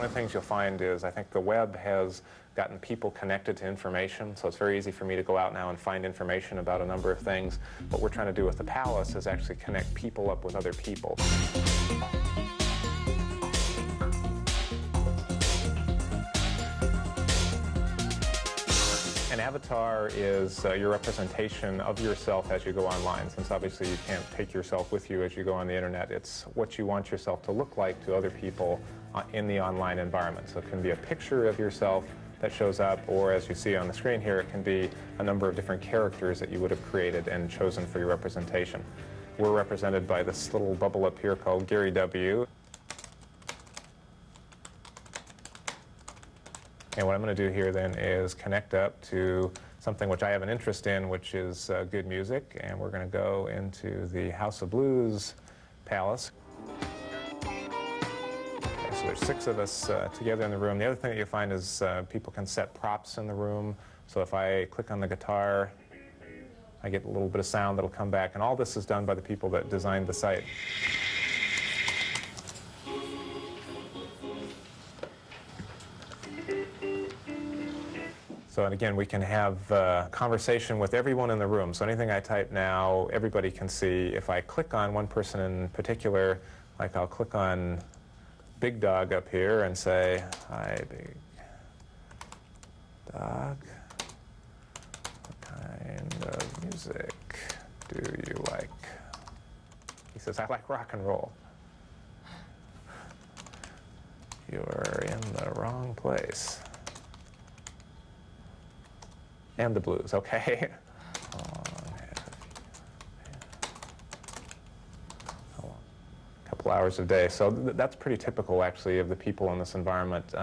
One of the things you'll find is I think the web has gotten people connected to information, so it's very easy for me to go out now and find information about a number of things. What we're trying to do with the Palace is actually connect people up with other people. An avatar is your representation of yourself as you go online. Since obviously you can't take yourself with you as you go on the internet, it's what you want yourself to look like to other people in the online environment. So it can be a picture of yourself that shows up, or as you see on the screen here, it can be a number of different characters that you would have created and chosen for your representation. We're represented by this little bubble up here called Gary W. And what I'm going to do here then is connect up to something which I have an interest in, which is good music. And we're going to go into the House of Blues Palace. Okay, so there's 6 of us together in the room. The other thing that you'll find is people can set props in the room. So if I click on the guitar, I get a little bit of sound that'll come back. And all this is done by the people that designed the site. So, and again, we can have conversation with everyone in the room. So anything I type now, everybody can see. If I click on one person in particular, like I'll click on Big Dog up here and say, "Hi, Big Dog. What kind of music do you like?" He says, "I like rock and roll." "You're in the wrong place." And the blues, okay. A couple hours a day. So that's pretty typical, actually, of the people in this environment.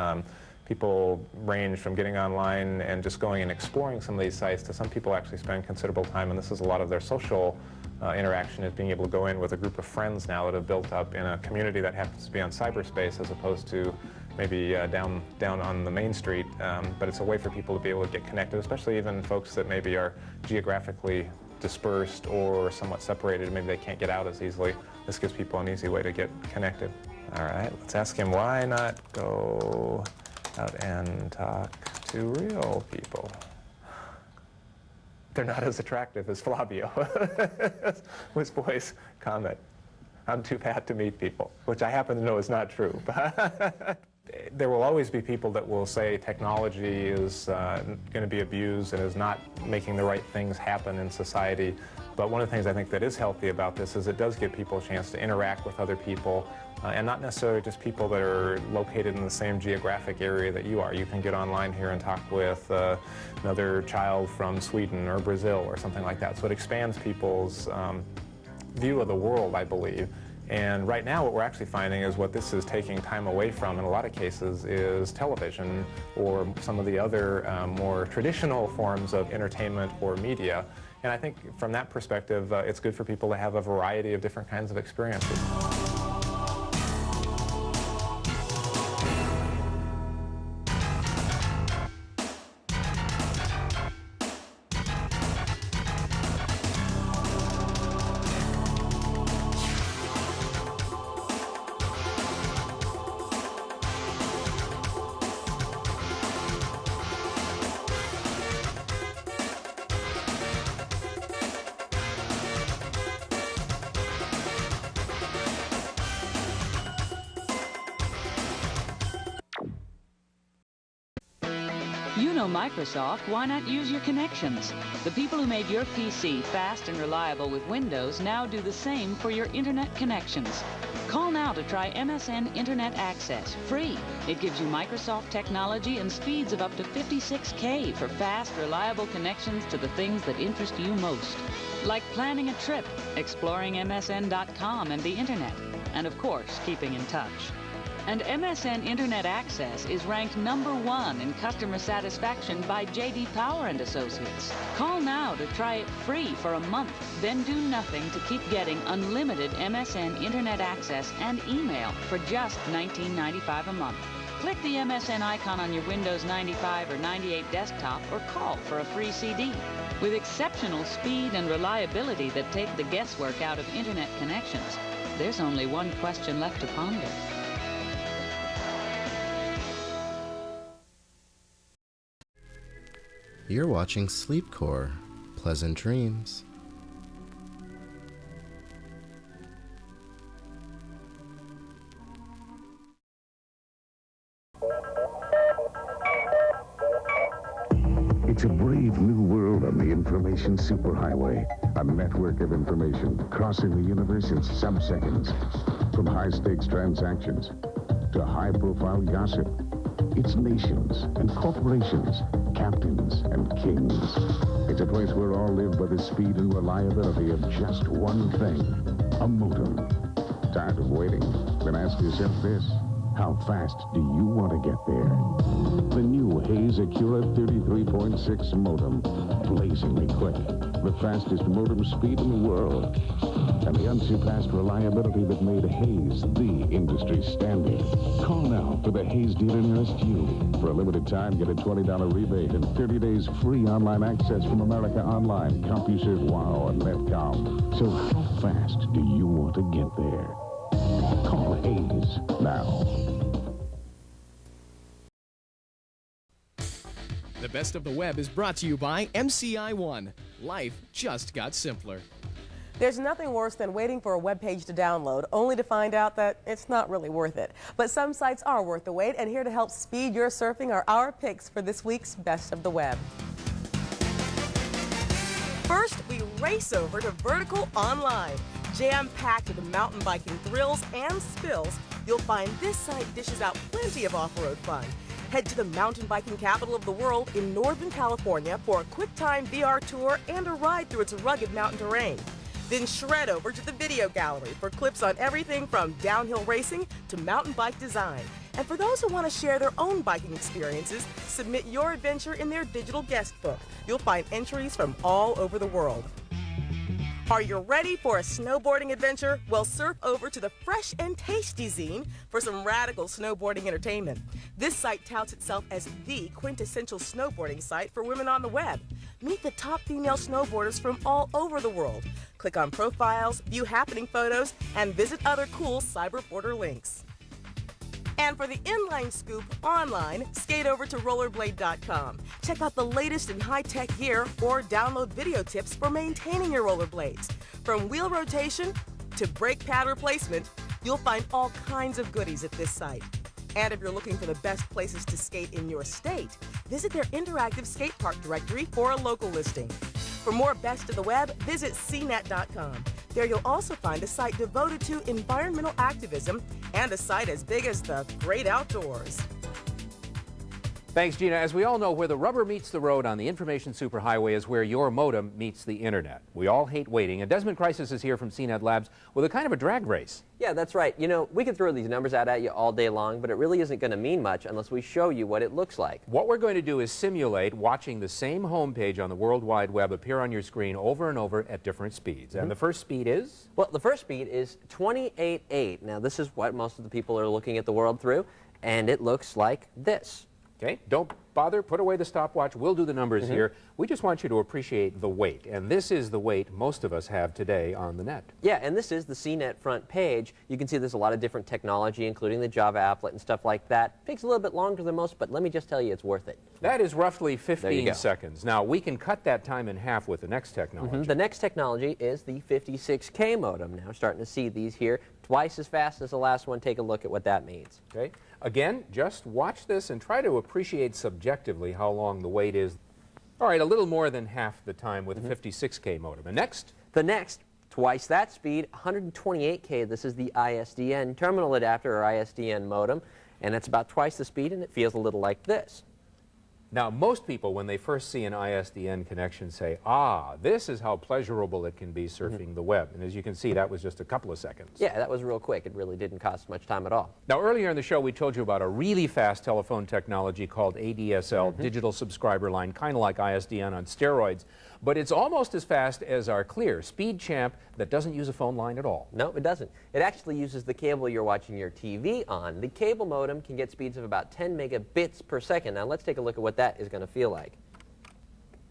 People range from getting online and just going and exploring some of these sites to some people actually spend considerable time, and this is a lot of their social interaction, is being able to go in with a group of friends now that have built up in a community that happens to be on cyberspace as opposed to maybe down on the main street, but it's a way for people to be able to get connected, especially even folks that maybe are geographically dispersed or somewhat separated. Maybe they can't get out as easily. This gives people an easy way to get connected. All right, let's ask him, why not go out and talk to real people? They're not as attractive as Flavio, was Boy's comment. I'm too fat to meet people, which I happen to know is not true. There will always be people that will say technology is going to be abused and is not making the right things happen in society. But one of the things I think that is healthy about this is it does give people a chance to interact with other people, and not necessarily just people that are located in the same geographic area that you are. You can get online here and talk with another child from Sweden or Brazil or something like that. So it expands people's view of the world, I believe. And right now what we're actually finding is what this is taking time away from in a lot of cases is television or some of the other more traditional forms of entertainment or media. And I think from that perspective, it's good for people to have a variety of different kinds of experiences. You know Microsoft, why not use your connections? The people who made your PC fast and reliable with Windows now do the same for your internet connections. Call now to try MSN Internet Access, free. It gives you Microsoft technology and speeds of up to 56K for fast, reliable connections to the things that interest you most. Like planning a trip, exploring MSN.com and the internet, and of course, keeping in touch. And MSN Internet Access is ranked #1 in customer satisfaction by J.D. Power & Associates. Call now to try it free for a month, then do nothing to keep getting unlimited MSN Internet Access and email for just $19.95 a month. Click the MSN icon on your Windows 95 or 98 desktop or call for a free CD. With exceptional speed and reliability that take the guesswork out of internet connections, there's only one question left to ponder. You're watching Sleepcore. Pleasant dreams. It's a brave new world on the information superhighway. A network of information crossing the universe in sub-seconds. From high-stakes transactions to high-profile gossip. It's nations and corporations, captains and kings. It's a place where all live by the speed and reliability of just one thing, a modem. Tired of waiting? Then ask yourself this. How fast do you want to get there? The new Hayes Acura 33.6 modem. Blazingly quick. The fastest modem speed in the world. And the unsurpassed reliability that made Hayes the industry standard. Call now for the Hayes dealer nearest you. For a limited time, get a $20 rebate and 30 days free online access from America Online, CompuServe Wow, and Netcom. So how fast do you want to get there? Call Hayes now. The Best of the Web is brought to you by MCI One. Life just got simpler. There's nothing worse than waiting for a web page to download, only to find out that it's not really worth it. But some sites are worth the wait, and here to help speed your surfing are our picks for this week's Best of the Web. First, we race over to Vertical Online. Jam-packed with mountain biking thrills and spills, you'll find this site dishes out plenty of off-road fun. Head to the mountain biking capital of the world in Northern California for a quick-time VR tour and a ride through its rugged mountain terrain. Then shred over to the video gallery for clips on everything from downhill racing to mountain bike design. And for those who want to share their own biking experiences, submit your adventure in their digital guest book. You'll find entries from all over the world. Are you ready for a snowboarding adventure? Well, surf over to the Fresh and Tasty zine for some radical snowboarding entertainment. This site touts itself as the quintessential snowboarding site for women on the web. Meet the top female snowboarders from all over the world. Click on profiles, view happening photos, and visit other cool cyberboarder links. And for the inline scoop online, skate over to rollerblade.com. Check out the latest in high-tech gear or download video tips for maintaining your rollerblades. From wheel rotation to brake pad replacement, you'll find all kinds of goodies at this site. And if you're looking for the best places to skate in your state, visit their interactive skate park directory for a local listing. For more Best of the Web, visit cnet.com. There you'll also find a site devoted to environmental activism and a site as big as the great outdoors. Thanks, Gina. As we all know, where the rubber meets the road on the information superhighway is where your modem meets the internet. We all hate waiting, and Desmond Crisis is here from CNET Labs with a kind of a drag race. Yeah, that's right. You know, we could throw these numbers out at you all day long, but it really isn't going to mean much unless we show you what it looks like. What we're going to do is simulate watching the same homepage on the World Wide Web appear on your screen over and over at different speeds. And the first speed is? Well, the first speed is 28.8. Now, this is what most of the people are looking at the world through, and it looks like this. Okay, don't bother, put away the stopwatch, we'll do the numbers here. We just want you to appreciate the weight, and this is the weight most of us have today on the net. Yeah, and this is the CNET front page. You can see there's a lot of different technology, including the Java applet and stuff like that. Takes a little bit longer than most, but let me just tell you, it's worth it. That is roughly 15 seconds. Now, we can cut that time in half with the next technology. The next technology is the 56K modem. Now, starting to see these here, twice as fast as the last one. Take a look at what that means. Okay. Again, just watch this and try to appreciate subjectively how long the wait is. All right, a little more than half the time with the 56K modem. And next? The next, twice that speed, 128K. This is the ISDN terminal adapter or ISDN modem, and it's about twice the speed, and it feels a little like this. Now, most people, when they first see an ISDN connection, say, ah, this is how pleasurable it can be surfing the web. And as you can see, that was just a couple of seconds. Yeah, that was real quick. It really didn't cost much time at all. Now, earlier in the show, we told you about a really fast telephone technology called ADSL, Digital Subscriber Line, kind of like ISDN on steroids. But it's almost as fast as our Clear Speed Champ that doesn't use a phone line at all. No, it doesn't. It actually uses the cable you're watching your TV on. The cable modem can get speeds of about 10 megabits per second. Now, let's take a look at what that is going to feel like.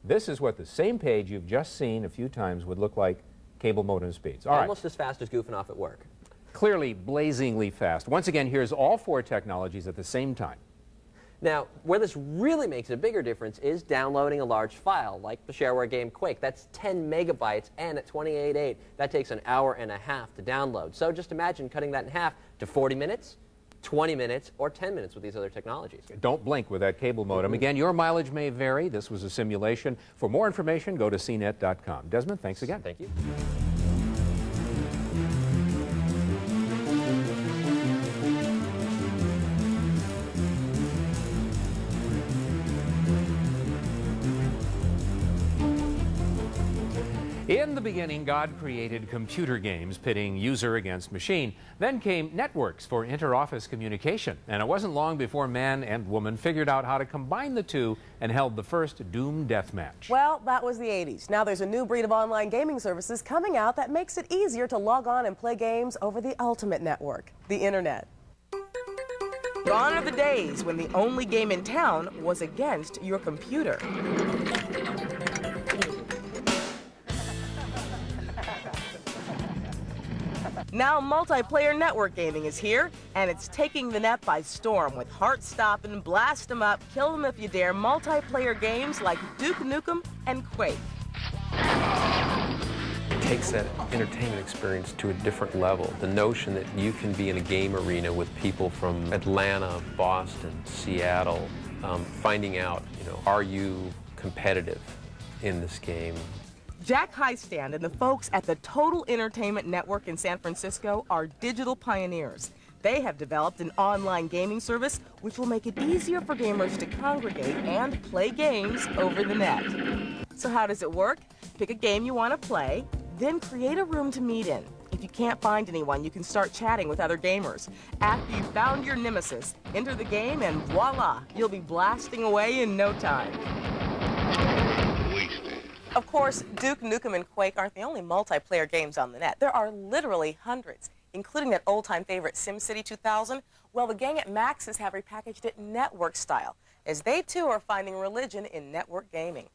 This is what the same page you've just seen a few times would look like cable modem speeds. All right. Almost as fast as goofing off at work. Clearly, blazingly fast. Once again, here's all four technologies at the same time. Now, where this really makes a bigger difference is downloading a large file, like the shareware game Quake. That's 10 megabytes, and at 28.8, that takes an hour and a half to download. So just imagine cutting that in half to 40 minutes, 20 minutes, or 10 minutes with these other technologies. Don't blink with that cable modem. Again, your mileage may vary. This was a simulation. For more information, go to cnet.com. Desmond, thanks again. Thank you. In the beginning, God created computer games pitting user against machine. Then came networks for inter-office communication. And it wasn't long before man and woman figured out how to combine the two and held the first Doom deathmatch. Well, that was the 80s. Now there's a new breed of online gaming services coming out that makes it easier to log on and play games over the ultimate network, the internet. Gone are the days when the only game in town was against your computer. Now multiplayer network gaming is here, and it's taking the net by storm with heart-stopping, blast 'em up, kill 'em if you dare multiplayer games like Duke Nukem and Quake. It takes that entertainment experience to a different level. The notion that you can be in a game arena with people from Atlanta, Boston, Seattle, finding out, are you competitive in this game? Jack Highstand and the folks at the Total Entertainment Network in San Francisco are digital pioneers. They have developed an online gaming service which will make it easier for gamers to congregate and play games over the net. So how does it work? Pick a game you want to play, then create a room to meet in. If you can't find anyone, you can start chatting with other gamers. After you've found your nemesis, enter the game and voila, you'll be blasting away in no time. Of course, Duke Nukem and Quake aren't the only multiplayer games on the net. There are literally hundreds, including that old-time favorite SimCity 2000. Well, the gang at Maxis have repackaged it network style, as they too are finding religion in network gaming.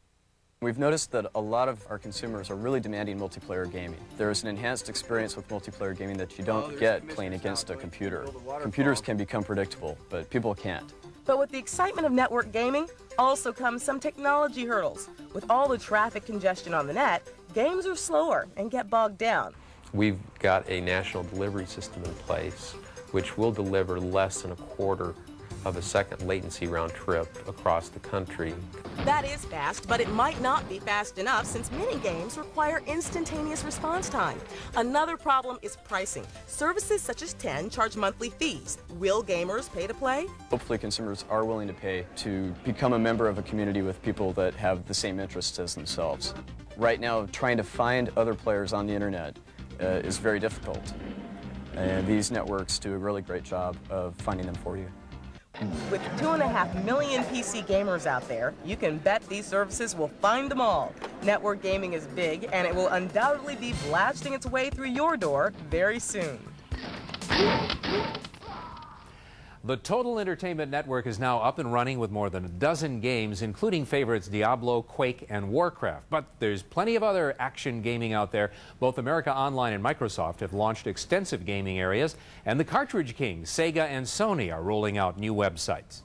We've noticed that a lot of our consumers are really demanding multiplayer gaming. There's an enhanced experience with multiplayer gaming that you don't get playing against a computer. Computers can become predictable, but people can't. But with the excitement of network gaming also comes some technology hurdles. With all the traffic congestion on the net, games are slower and get bogged down. We've got a national delivery system in place which will deliver less than a quarter of a second latency round trip across the country. That is fast, but it might not be fast enough since many games require instantaneous response time. Another problem is pricing. Services such as 10 charge monthly fees. Will gamers pay to play? Hopefully consumers are willing to pay to become a member of a community with people that have the same interests as themselves. Right now, trying to find other players on the internet is very difficult. And these networks do a really great job of finding them for you. With 2.5 million PC gamers out there, you can bet these services will find them all. Network gaming is big, and it will undoubtedly be blasting its way through your door very soon. The Total Entertainment Network is now up and running with more than a dozen games, including favorites Diablo, Quake, and Warcraft. But there's plenty of other action gaming out there. Both America Online and Microsoft have launched extensive gaming areas, and the Cartridge Kings, Sega and Sony are rolling out new websites.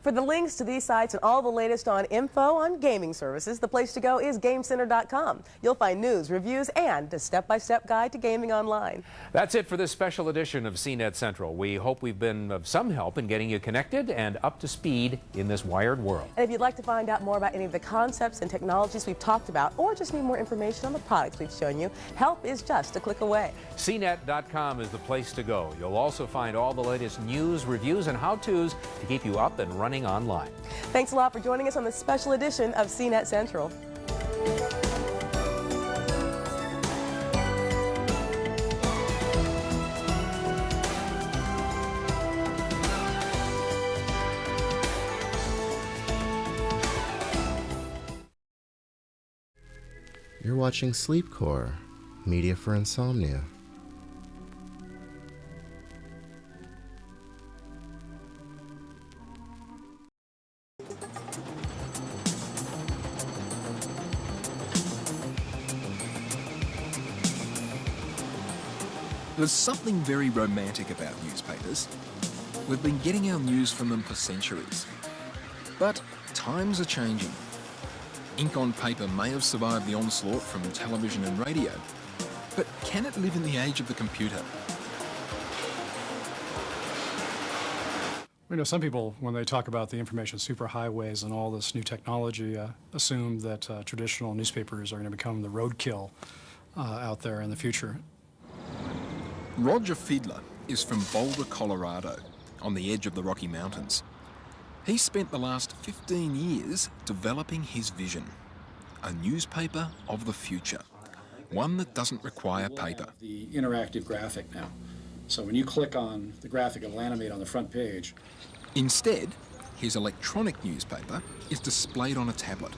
For the links to these sites and all the latest on info on gaming services, the place to go is GameCenter.com. You'll find news, reviews, and a step-by-step guide to gaming online. That's it for this special edition of CNET Central. We hope we've been of some help in getting you connected and up to speed in this wired world. And if you'd like to find out more about any of the concepts and technologies we've talked about, or just need more information on the products we've shown you, help is just a click away. CNET.com is the place to go. You'll also find all the latest news, reviews, and how-tos to keep you up and running online. Thanks a lot for joining us on this special edition of CNET Central. You're watching Sleepcore, media for insomnia. There's something very romantic about newspapers. We've been getting our news from them for centuries. But times are changing. Ink on paper may have survived the onslaught from television and radio, but can it live in the age of the computer? You know, some people, when they talk about the information superhighways and all this new technology, assume that traditional newspapers are going to become the roadkill out there in the future. Roger Fiedler is from Boulder, Colorado, on the edge of the Rocky Mountains. He spent the last 15 years developing his vision, a newspaper of the future, one that doesn't require paper. The interactive graphic now. So when you click on the graphic, it'll animate on the front page. Instead, his electronic newspaper is displayed on a tablet.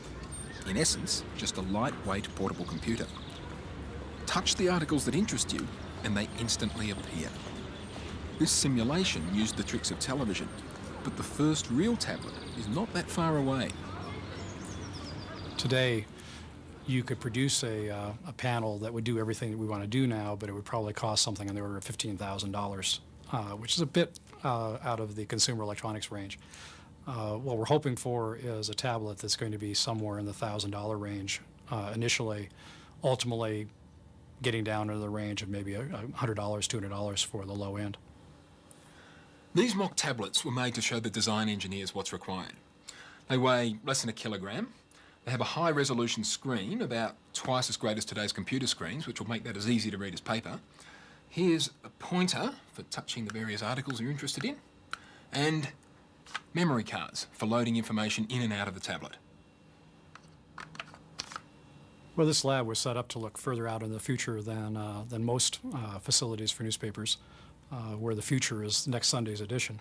In essence, just a lightweight portable computer. Touch the articles that interest you, and they instantly appear. This simulation used the tricks of television, but the first real tablet is not that far away. Today, you could produce a panel that would do everything that we want to do now, but it would probably cost something on the order of $15,000, which is a bit out of the consumer electronics range. What we're hoping for is a tablet that's going to be somewhere in the $1,000 range initially, ultimately getting down to the range of maybe $100, $200 for the low end. These mock tablets were made to show the design engineers what's required. They weigh less than a kilogram. They have a high-resolution screen, about twice as great as today's computer screens, which will make that as easy to read as paper. Here's a pointer for touching the various articles you're interested in, and memory cards for loading information in and out of the tablet. Well, this lab was set up to look further out in the future than most facilities for newspapers, where the future is next Sunday's edition.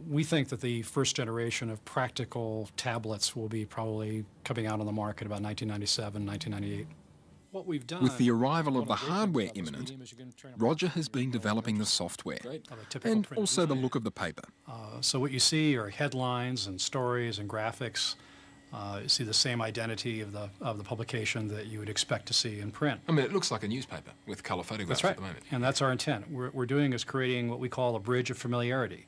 We think that the first generation of practical tablets will be probably coming out on the market about 1997, 1998. What we've done, with the arrival of the hardware imminent, Roger has been developing the software and also the look of the paper. So what you see are headlines and stories and graphics. You see the same identity of the publication that you would expect to see in print. I mean, it looks like a newspaper with colour photographs at the moment. And that's our intent. What we're doing is creating what we call a bridge of familiarity,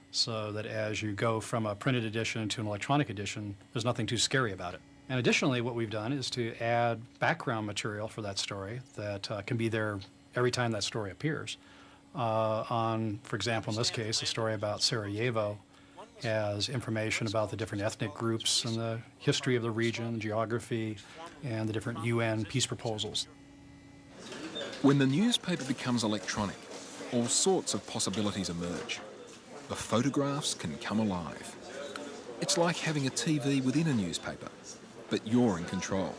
so that as you go from a printed edition to an electronic edition, there's nothing too scary about it. And additionally, what we've done is to add background material for that story that can be there every time that story appears. For example, in this case, a story about Sarajevo has information about the different ethnic groups and the history of the region, geography, and the different UN peace proposals. When the newspaper becomes electronic, all sorts of possibilities emerge. The photographs can come alive. It's like having a TV within a newspaper, but you're in control.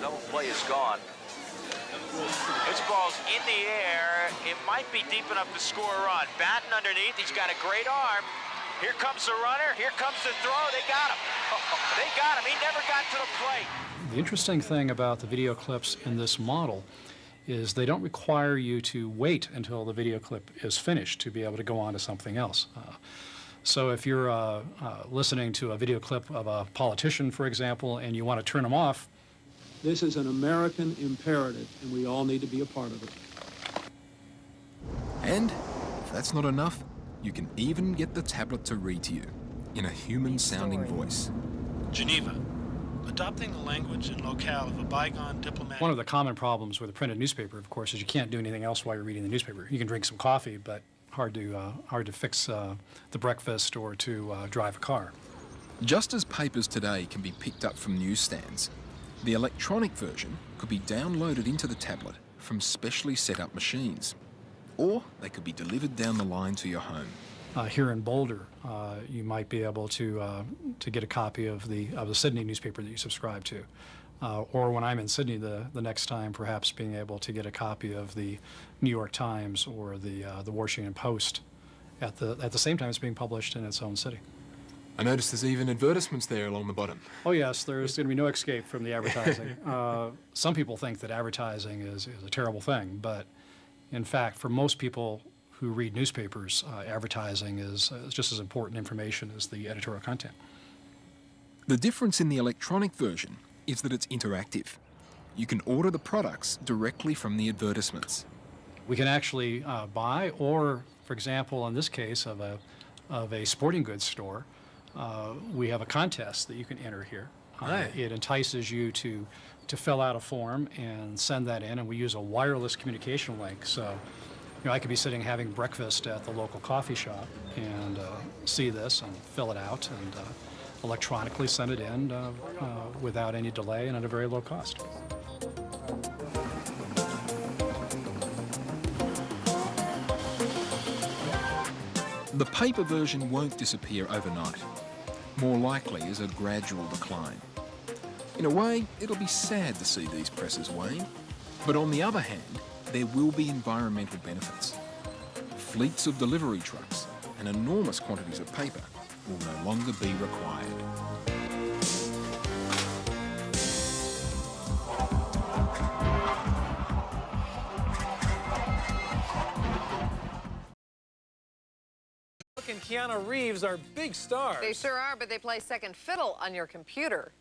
Double play is gone. This ball's in the air. It might be deep enough to score a run. Batten underneath. He's got a great arm. Here comes the runner. Here comes the throw. They got him. They got him. He never got to the plate. The interesting thing about the video clips in this model is they don't require you to wait until the video clip is finished to be able to go on to something else. So if you're listening to a video clip of a politician, for example, and you want to turn them off, this is an American imperative, and we all need to be a part of it. And if that's not enough, you can even get the tablet to read to you in a human-sounding voice. Geneva, adopting the language and locale of a bygone diplomatic... One of the common problems with a printed newspaper, of course, is you can't do anything else while you're reading the newspaper. You can drink some coffee, but hard to fix the breakfast or to drive a car. Just as papers today can be picked up from newsstands, the electronic version could be downloaded into the tablet from specially set up machines, or they could be delivered down the line to your home. Here in Boulder, you might be able to get a copy of the Sydney newspaper that you subscribe to, or when I'm in Sydney the next time, perhaps being able to get a copy of the New York Times or the Washington Post at the same time it's being published in its own city. I noticed there's even advertisements there along the bottom. Oh yes, there's going to be no escape from the advertising. Some people think that advertising is a terrible thing, but in fact, for most people who read newspapers, advertising is just as important information as the editorial content. The difference in the electronic version is that it's interactive. You can order the products directly from the advertisements. We can actually buy, or, for example, in this case of a sporting goods store, We have a contest that you can enter here. Right. It entices you to fill out a form and send that in, and we use a wireless communication link. So, I could be sitting having breakfast at the local coffee shop and see this and fill it out and electronically send it in without any delay and at a very low cost. The paper version won't disappear overnight. More likely is a gradual decline. In a way, it'll be sad to see these presses wane, but on the other hand, there will be environmental benefits. Fleets of delivery trucks and enormous quantities of paper will no longer be required. And Keanu Reeves are big stars. They sure are, but they play second fiddle on your computer.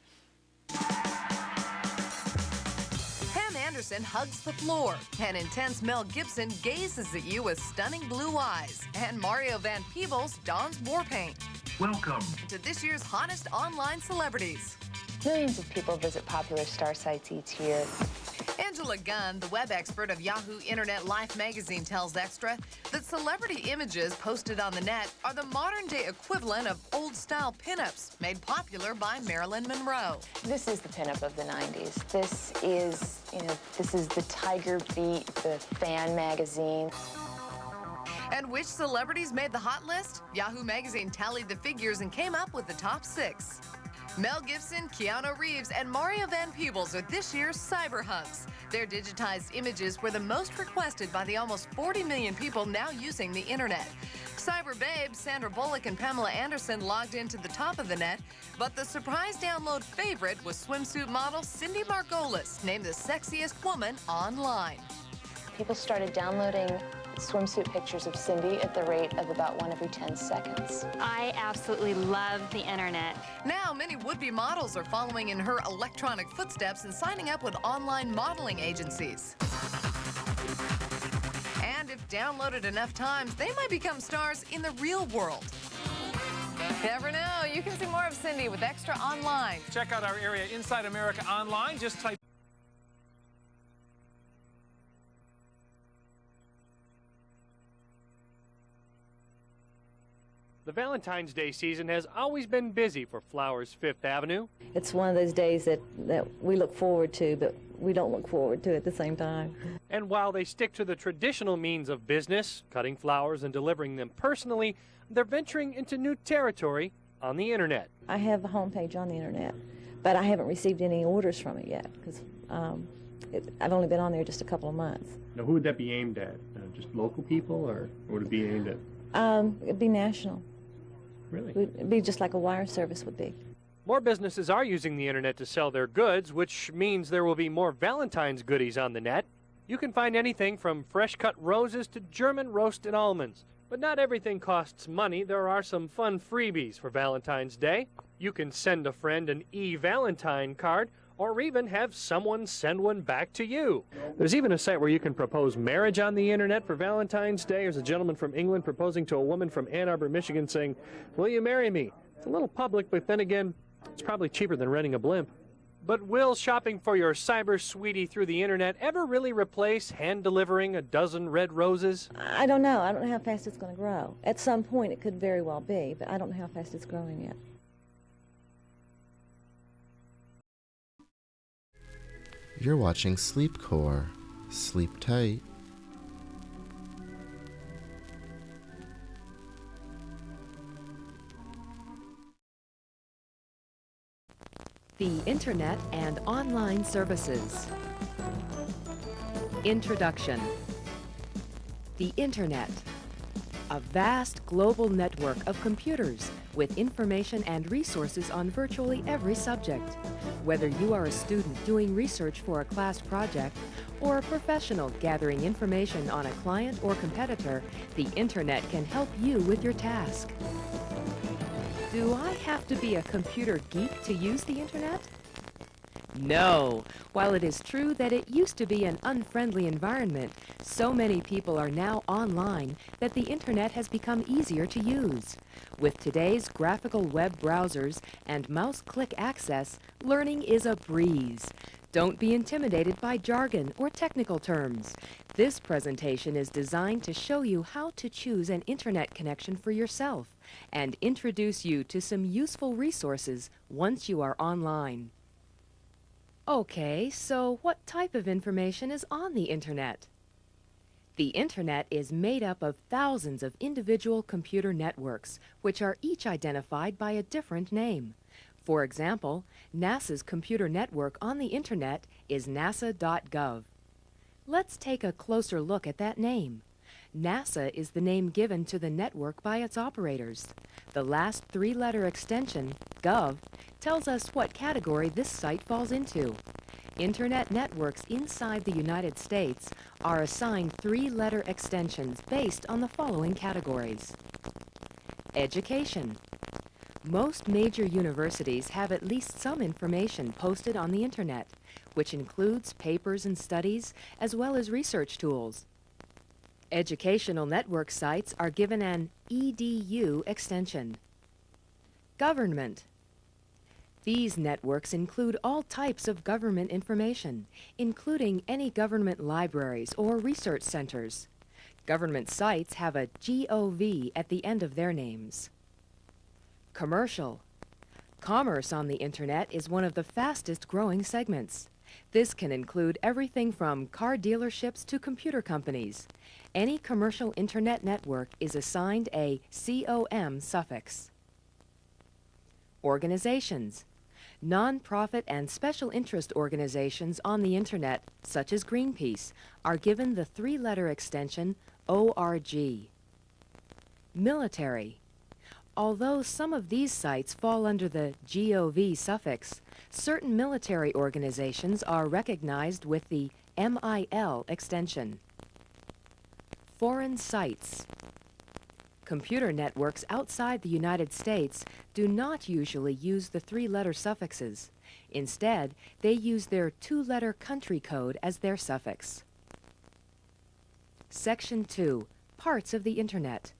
Pam Anderson hugs the floor, and intense Mel Gibson gazes at you with stunning blue eyes, and Mario Van Peebles dons war paint. Welcome to this year's hottest online celebrities. Millions of people visit popular star sites each year. Angela Gunn, the web expert of Yahoo Internet Life magazine, tells Extra that celebrity images posted on the net are the modern-day equivalent of old-style pinups made popular by Marilyn Monroe. This is the pinup of the 90s. This is the Tiger Beat, the fan magazine. And which celebrities made the hot list? Yahoo magazine tallied the figures and came up with the top 6. Mel Gibson, Keanu Reeves, and Mario Van Peebles are this year's cyber hunks. Their digitized images were the most requested by the almost 40 million people now using the internet. Cyber babes Sandra Bullock and Pamela Anderson logged into the top of the net, but the surprise download favorite was swimsuit model Cindy Margolis, named the sexiest woman online. People started downloading swimsuit pictures of Cindy at the rate of about 1 every 10 seconds. I absolutely love the internet. Now, many would-be models are following in her electronic footsteps and signing up with online modeling agencies. And if downloaded enough times, they might become stars in the real world. Never know. You can see more of Cindy with Extra online. Check out our area Inside America online. Just type The Valentine's Day season has always been busy for Flowers Fifth Avenue. It's one of those days that we look forward to, but we don't look forward to at the same time. And while they stick to the traditional means of business, cutting flowers and delivering them personally, they're venturing into new territory on the internet. I have a homepage on the internet, but I haven't received any orders from it yet because I've only been on there just a couple of months. Now, who would that be aimed at? Just local people, or would it be aimed at? It'd be national. Really? It'd be just like a wire service would be. More businesses are using the internet to sell their goods, which means there will be more Valentine's goodies on the net. You can find anything from fresh-cut roses to German roasted almonds. But not everything costs money. There are some fun freebies for Valentine's Day. You can send a friend an e-Valentine card, or even have someone send one back to you. There's even a site where you can propose marriage on the internet for Valentine's Day. There's a gentleman from England proposing to a woman from Ann Arbor, Michigan, saying, "Will you marry me?" It's a little public, but then again, it's probably cheaper than renting a blimp. But will shopping for your cyber sweetie through the internet ever really replace hand-delivering a dozen red roses? I don't know. I don't know how fast it's going to grow. At some point, it could very well be, but I don't know how fast it's growing yet. You're watching Sleepcore. Sleep tight. The Internet and Online Services. Introduction. The Internet. A vast global network of computers with information and resources on virtually every subject. Whether you are a student doing research for a class project or a professional gathering information on a client or competitor, the Internet can help you with your task. Do I have to be a computer geek to use the Internet? No. While it is true that it used to be an unfriendly environment, so many people are now online that the internet has become easier to use. With today's graphical web browsers and mouse click access, learning is a breeze. Don't be intimidated by jargon or technical terms. This presentation is designed to show you how to choose an internet connection for yourself and introduce you to some useful resources once you are online. Okay, so what type of information is on the internet? The internet is made up of thousands of individual computer networks, which are each identified by a different name. For example, NASA's computer network on the internet is nasa.gov. Let's take a closer look at that name. NASA is the name given to the network by its operators. The last three-letter extension, gov, tells us what category this site falls into. Internet networks inside the United States are assigned three-letter extensions based on the following categories. Education. Most major universities have at least some information posted on the internet, which includes papers and studies, as well as research tools. Educational network sites are given an EDU extension. Government. These networks include all types of government information, including any government libraries or research centers. Government sites have a GOV at the end of their names. Commercial. Commerce on the internet is one of the fastest growing segments. This can include everything from car dealerships to computer companies. Any commercial internet network is assigned a COM suffix. Organizations. Non-profit and special interest organizations on the internet, such as Greenpeace, are given the three-letter extension ORG. Military. Although some of these sites fall under the GOV suffix, certain military organizations are recognized with the MIL extension. Foreign sites. Computer networks outside the United States do not usually use the three-letter suffixes. Instead, they use their two-letter country code as their suffix. Section 2. Parts of the Internet.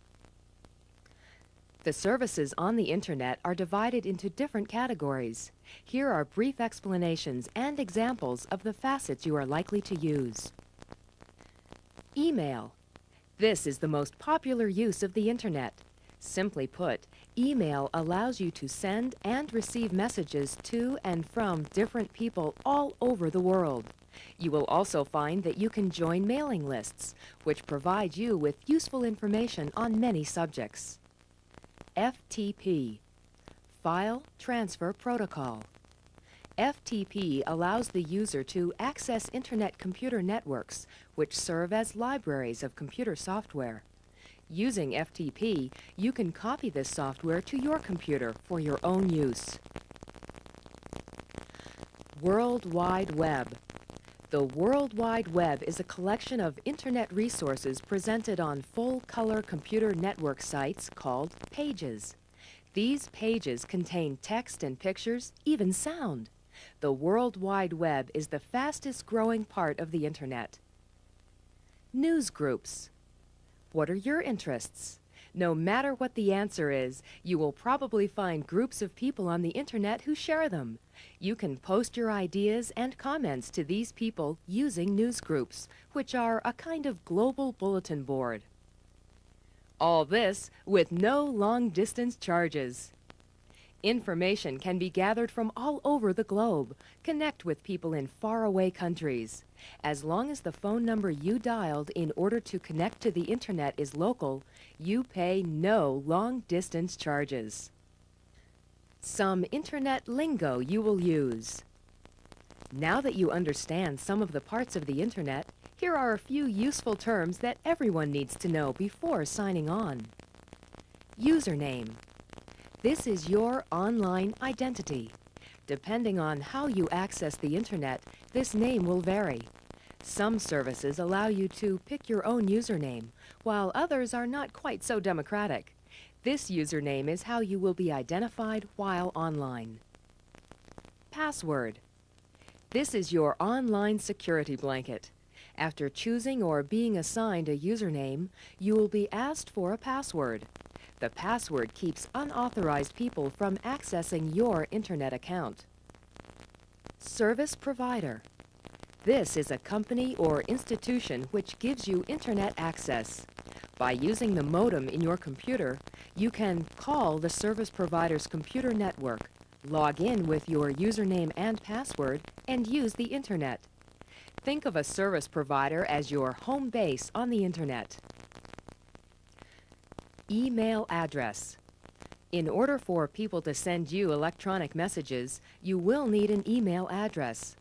The services on the internet are divided into different categories. Here are brief explanations and examples of the facets you are likely to use. Email. This is the most popular use of the internet. Simply put, email allows you to send and receive messages to and from different people all over the world. You will also find that you can join mailing lists, which provide you with useful information on many subjects. FTP, File Transfer Protocol. FTP allows the user to access internet computer networks, which serve as libraries of computer software. Using FTP, you can copy this software to your computer for your own use. World Wide Web. The World Wide Web is a collection of internet resources presented on full-color computer network sites called pages. These pages contain text and pictures, even sound. The World Wide Web is the fastest-growing part of the internet. News groups. What are your interests? No matter what the answer is, you will probably find groups of people on the internet who share them. You can post your ideas and comments to these people using news groups, which are a kind of global bulletin board. All this with no long-distance charges. Information can be gathered from all over the globe. Connect with people in faraway countries. As long as the phone number you dialed in order to connect to the internet is local, you pay no long-distance charges. Some internet lingo you will use. Now that you understand some of the parts of the internet, here are a few useful terms that everyone needs to know before signing on. Username. This is your online identity. Depending on how you access the internet, this name will vary. Some services allow you to pick your own username, while others are not quite so democratic. This username is how you will be identified while online. Password. This is your online security blanket. After choosing or being assigned a username, you will be asked for a password. The password keeps unauthorized people from accessing your internet account. Service provider. This is a company or institution which gives you internet access. By using the modem in your computer, you can call the service provider's computer network, log in with your username and password, and use the internet. Think of a service provider as your home base on the internet. Email address. In order for people to send you electronic messages, you will need an email address.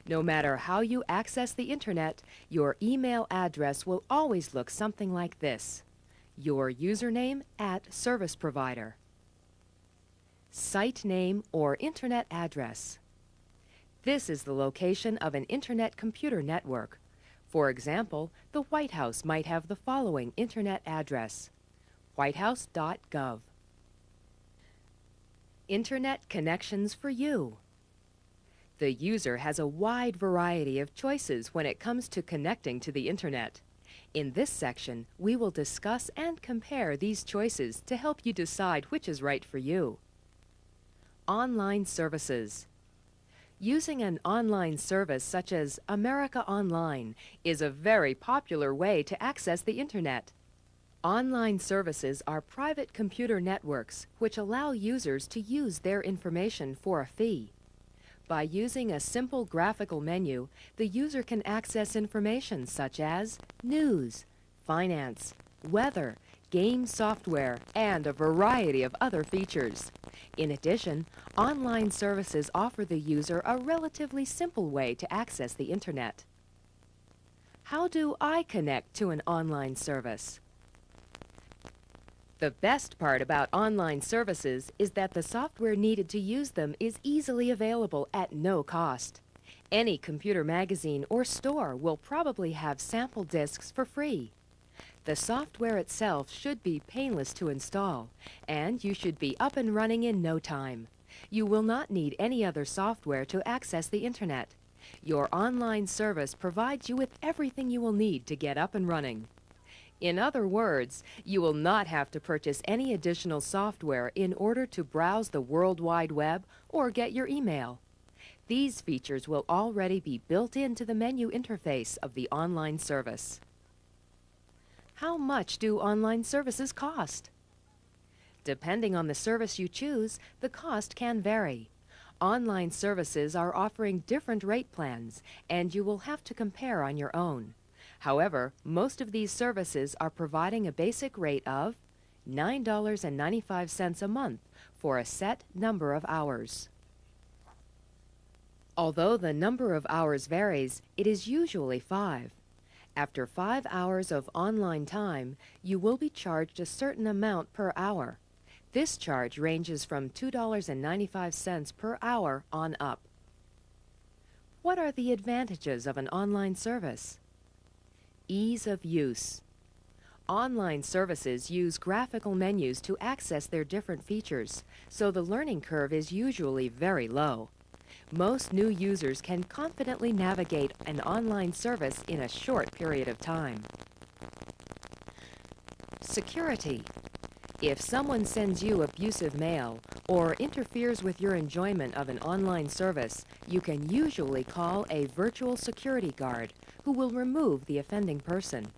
No matter how you access the internet, your email address will always look something like this: your username @service provider. Site name or internet address. This is the location of an internet computer network. For example, the White House might have the following internet address: whitehouse.gov. Internet connections for you. The user has a wide variety of choices when it comes to connecting to the internet. In this section, we will discuss and compare these choices to help you decide which is right for you. Online services. Using an online service such as America Online is a very popular way to access the internet. Online services are private computer networks which allow users to use their information for a fee. By using a simple graphical menu, the user can access information such as news, finance, weather, game software, and a variety of other features. In addition, online services offer the user a relatively simple way to access the internet. How do I connect to an online service? The best part about online services is that the software needed to use them is easily available at no cost. Any computer magazine or store will probably have sample disks for free. The software itself should be painless to install, and you should be up and running in no time. You will not need any other software to access the internet. Your online service provides you with everything you will need to get up and running. In other words, you will not have to purchase any additional software in order to browse the World Wide Web or get your email. These features will already be built into the menu interface of the online service. How much do online services cost? Depending on the service you choose, the cost can vary. Online services are offering different rate plans, and you will have to compare on your own. However, most of these services are providing a basic rate of $9.95 a month for a set number of hours. Although the number of hours varies, it is usually 5. After 5 hours of online time, you will be charged a certain amount per hour. This charge ranges from $2.95 per hour on up. What are the advantages of an online service? Ease of use. Online services use graphical menus to access their different features, so the learning curve is usually very low. Most new users can confidently navigate an online service in a short period of time. Security. If someone sends you abusive mail or interferes with your enjoyment of an online service, you can usually call a virtual security guard who will remove the offending person.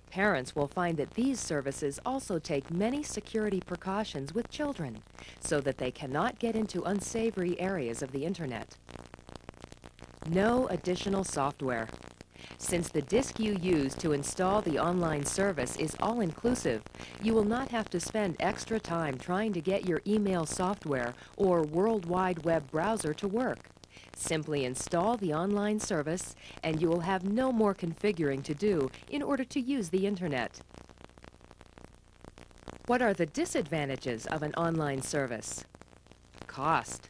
Parents will find that these services also take many security precautions with children so that they cannot get into unsavory areas of the internet. No additional software. Since the disk you use to install the online service is all-inclusive, you will not have to spend extra time trying to get your email software or World Wide Web browser to work. Simply install the online service, and you will have no more configuring to do in order to use the internet. What are the disadvantages of an online service? Cost.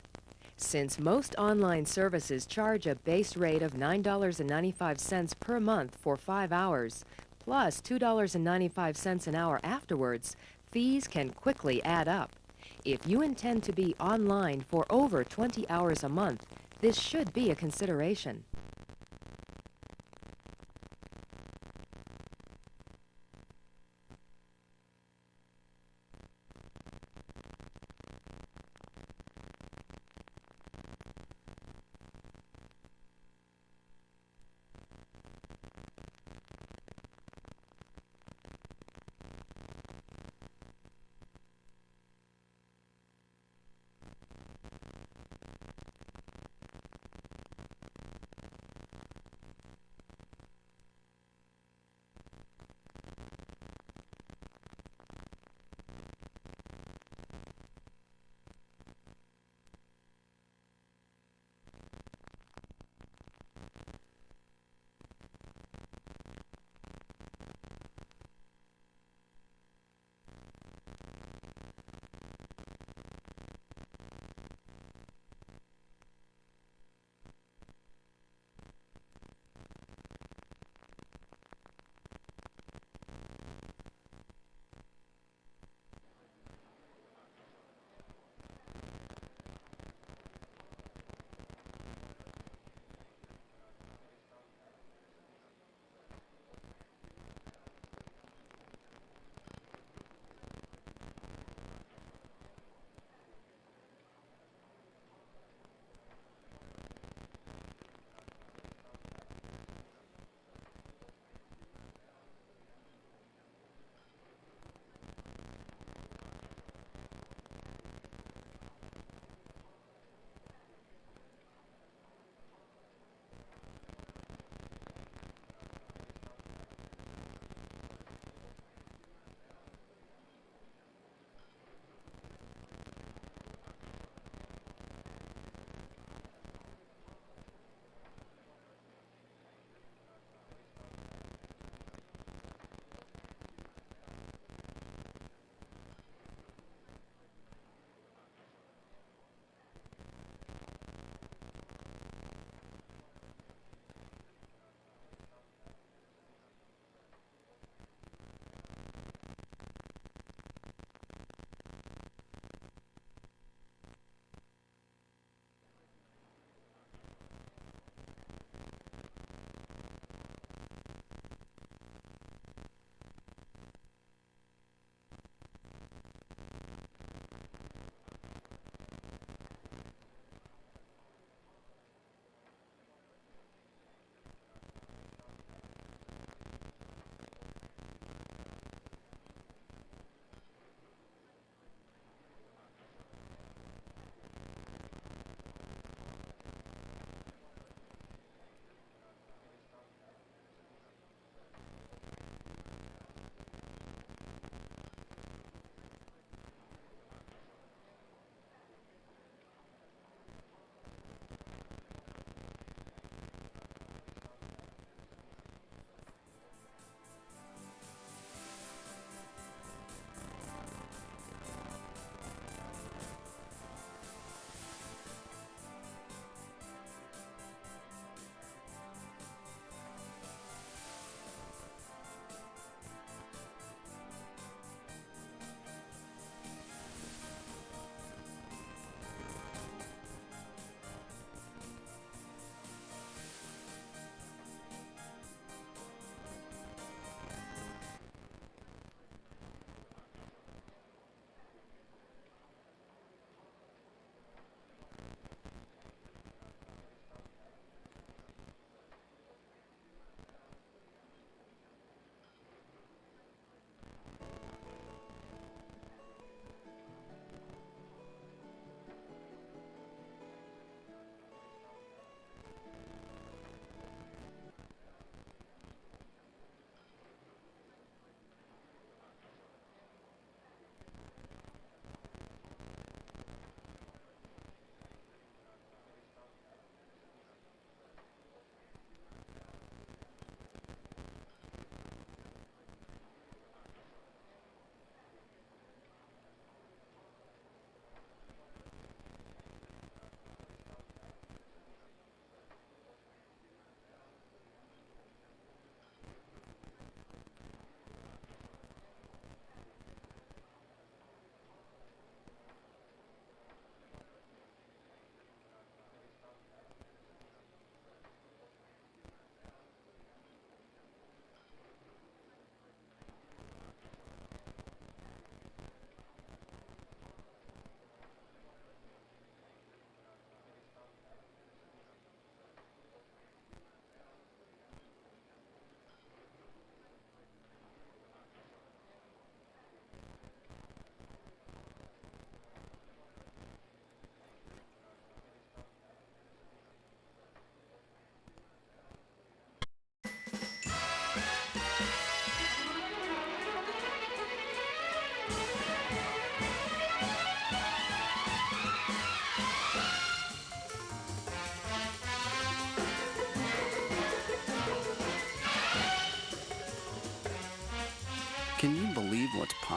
Since most online services charge a base rate of $9.95 per month for 5 hours, plus $2.95 an hour afterwards, fees can quickly add up. If you intend to be online for over 20 hours a month, This should be a consideration.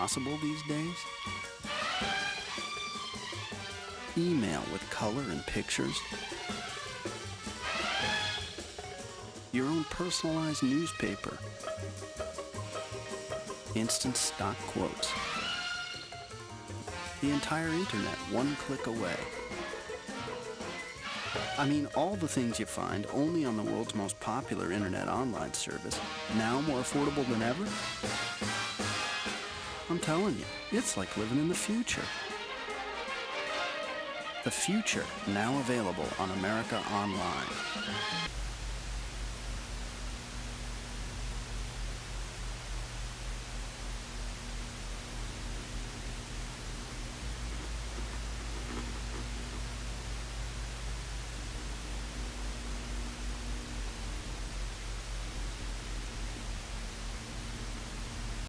possible these days? Email with color and pictures. Your own personalized newspaper. Instant stock quotes. The entire internet, one click away. I mean, all the things you find only on the world's most popular internet online service, now more affordable than ever? I'm telling you, it's like living in the future. The future, now available on America Online.